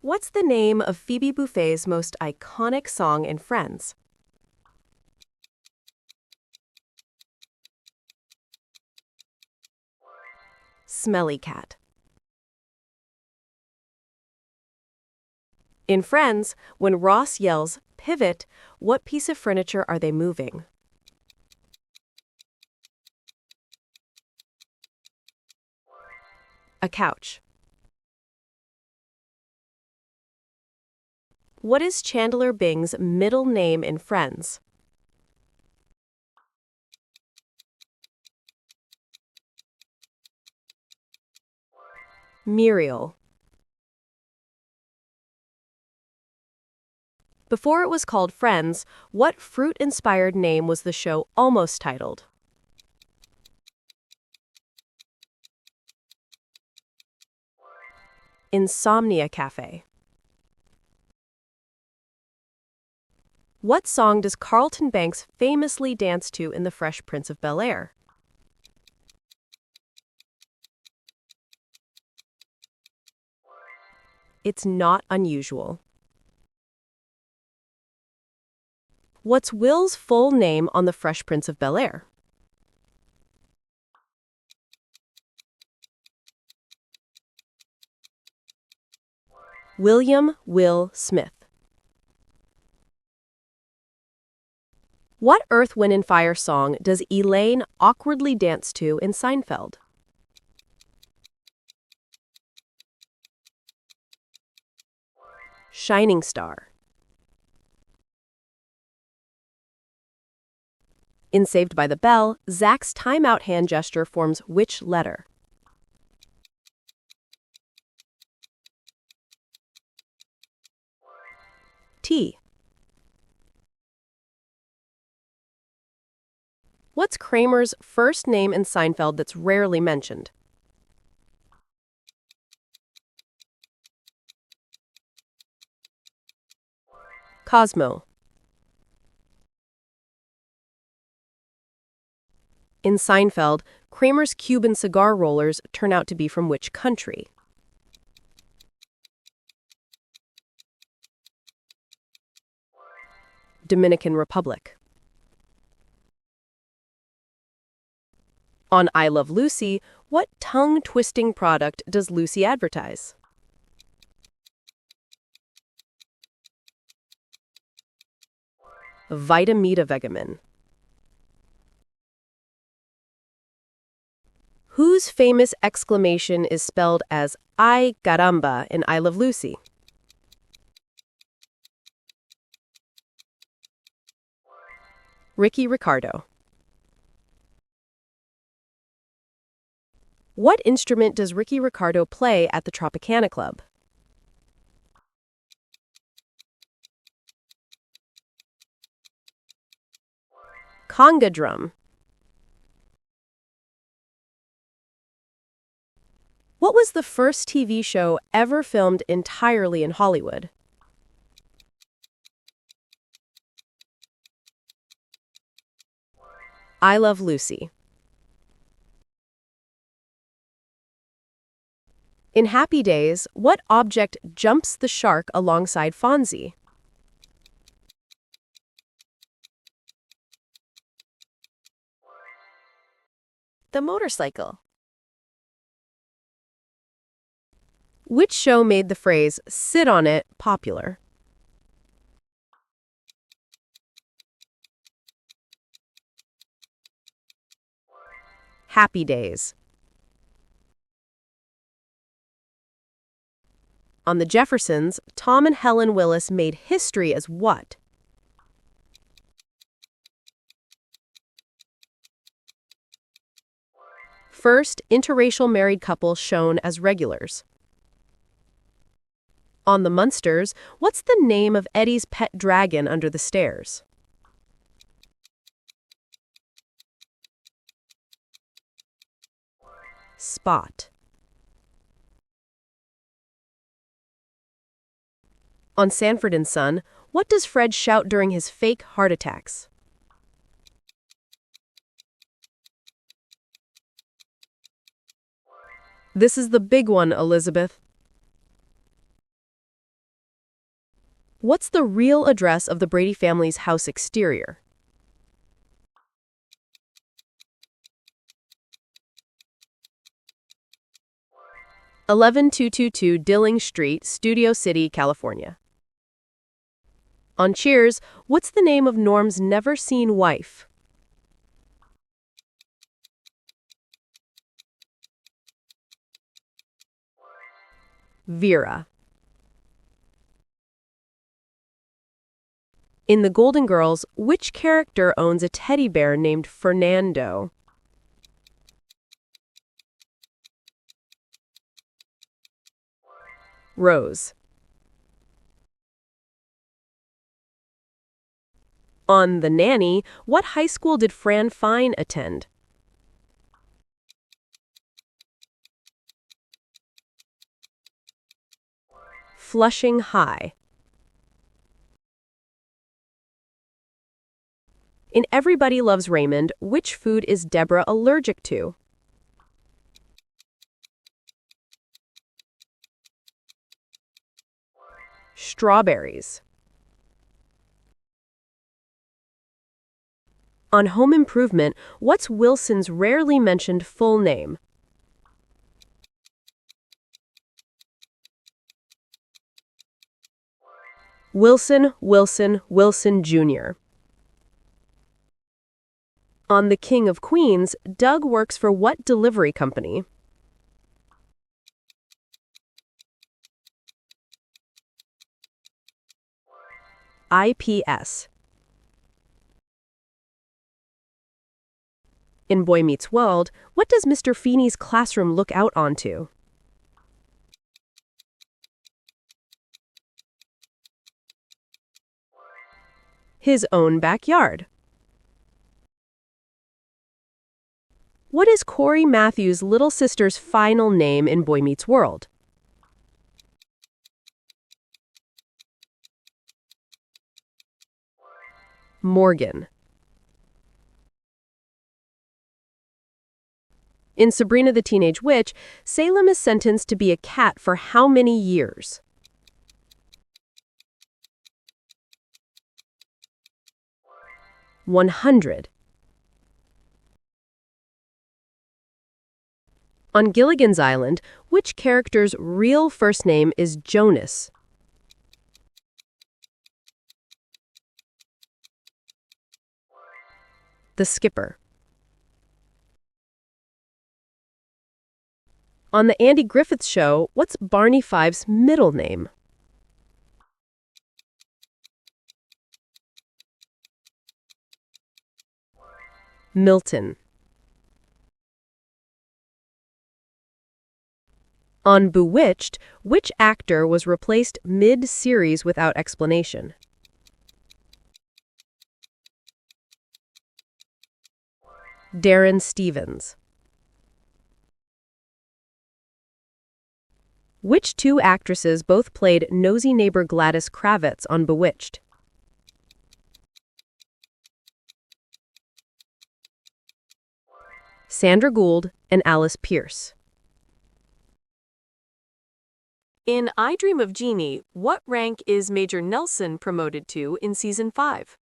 What's the name of Phoebe Buffay's most iconic song in Friends? Smelly Cat. In Friends, when Ross yells, "Pivot," what piece of furniture are they moving? A couch. What is Chandler Bing's middle name in Friends? Muriel. Before it was called Friends, what fruit-inspired name was the show almost titled? Insomnia Cafe. What song does Carlton Banks famously dance to in The Fresh Prince of Bel-Air? It's Not Unusual. What's Will's full name on The Fresh Prince of Bel-Air? William Will Smith. What Earth, Wind, and Fire song does Elaine awkwardly dance to in Seinfeld? Shining Star. In Saved by the Bell, Zach's timeout hand gesture forms which letter? T. What's Kramer's first name in Seinfeld that's rarely mentioned? Cosmo. In Seinfeld, Kramer's Cuban cigar rollers turn out to be from which country? Dominican Republic. On I Love Lucy, what tongue-twisting product does Lucy advertise? Vitamita. Whose famous exclamation is spelled as "Ay caramba" in I Love Lucy? Ricky Ricardo. What instrument does Ricky Ricardo play at the Tropicana Club? Conga drum. What was the first TV show ever filmed entirely in Hollywood? I Love Lucy. In Happy Days, what object jumps the shark alongside Fonzie? The motorcycle. Which show made the phrase "sit on it" popular? Happy Days. On The Jeffersons, Tom and Helen Willis made history as what? First interracial married couple shown as regulars. On The Munsters, what's the name of Eddie's pet dragon under the stairs? Spot. On Sanford and Son, what does Fred shout during his fake heart attacks? This is the big one, Elizabeth. What's the real address of the Brady family's house exterior? 11222 Dilling Street, Studio City, California. On Cheers, what's the name of Norm's never-seen wife? Vera. In The Golden Girls, which character owns a teddy bear named Fernando? Rose. On The Nanny, what high school did Fran Fine attend? Flushing High. In Everybody Loves Raymond, which food is Deborah allergic to? Strawberries. On Home Improvement, what's Wilson's rarely mentioned full name? Wilson Jr. On The King of Queens, Doug works for what delivery company? IPS. In Boy Meets World, what does Mr. Feeney's classroom look out onto? His own backyard. What is Corey Matthews' little sister's final name in Boy Meets World? Morgan. In Sabrina the Teenage Witch, Salem is sentenced to be a cat for how many years? 100. On Gilligan's Island, which character's real first name is Jonas? The skipper. On The Andy Griffith Show, what's Barney Five's middle name? Milton. On Bewitched, which actor was replaced mid-series without explanation? Darren Stevens. Which two actresses both played nosy neighbor Gladys Kravitz on Bewitched? Sandra Gould and Alice Pierce. In I Dream of Jeannie, what rank is Major Nelson promoted to in Season 5?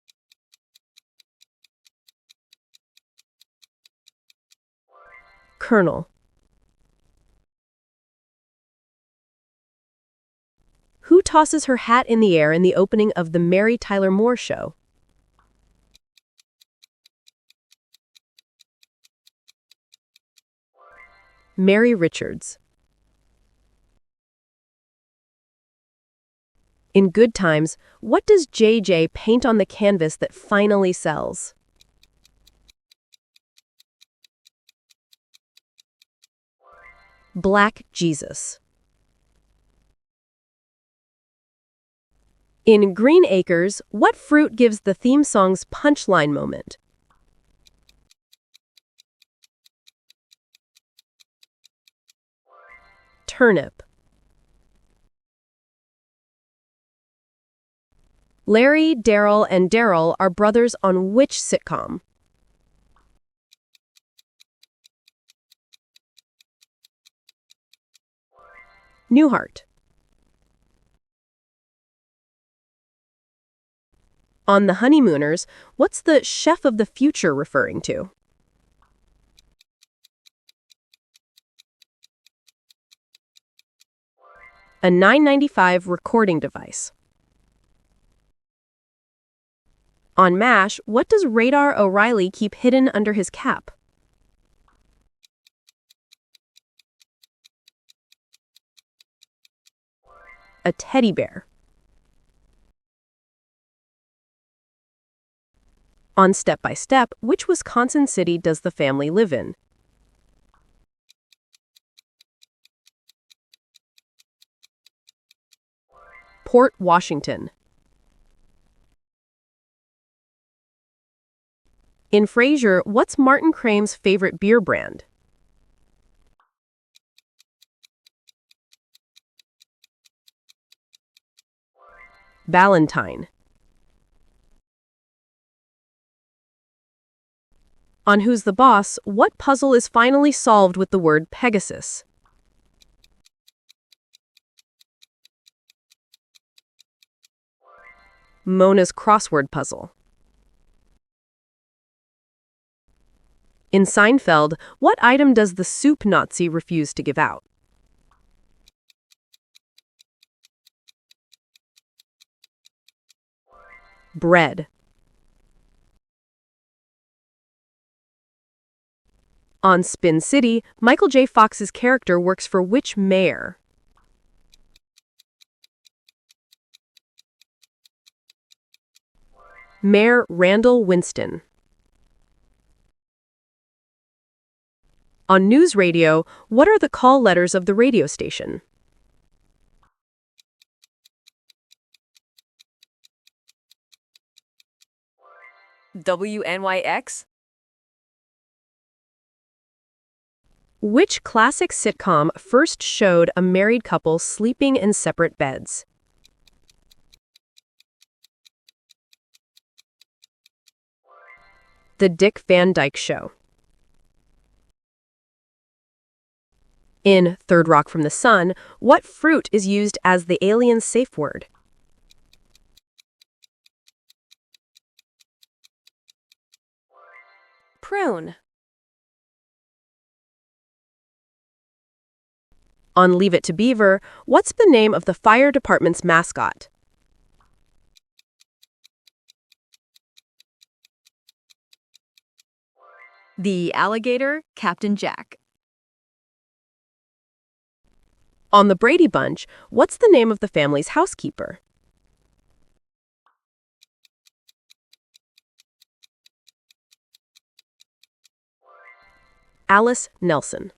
Colonel. Who tosses her hat in the air in the opening of The Mary Tyler Moore Show? Mary Richards. In Good Times, what does JJ paint on the canvas that finally sells? Black Jesus. In Green Acres, what fruit gives the theme song's punchline moment? Turnip. Larry, Daryl, and Daryl are brothers on which sitcom? Newhart. On The Honeymooners, what's the chef of the future referring to? A 995 recording device. On MASH, what does Radar O'Reilly keep hidden under his cap? A teddy bear. On Step by Step, which Wisconsin city does the family live in? Port Washington. In Frasier, what's Martin Krame's favorite beer brand? Ballantine. On Who's the Boss, what puzzle is finally solved with the word Pegasus? Mona's crossword puzzle. In Seinfeld, what item does the soup Nazi refuse to give out? Bread. On Spin City, Michael J. Fox's character works for which mayor? Mayor Randall Winston. On News Radio, what are the call letters of the radio station? WNYX? Which classic sitcom first showed a married couple sleeping in separate beds? The Dick Van Dyke Show. In Third Rock from the Sun, what fruit is used as the alien safe word? Prune. On Leave It to Beaver, what's the name of the fire department's mascot? The alligator, Captain Jack. On The Brady Bunch, what's the name of the family's housekeeper? Alice Nelson.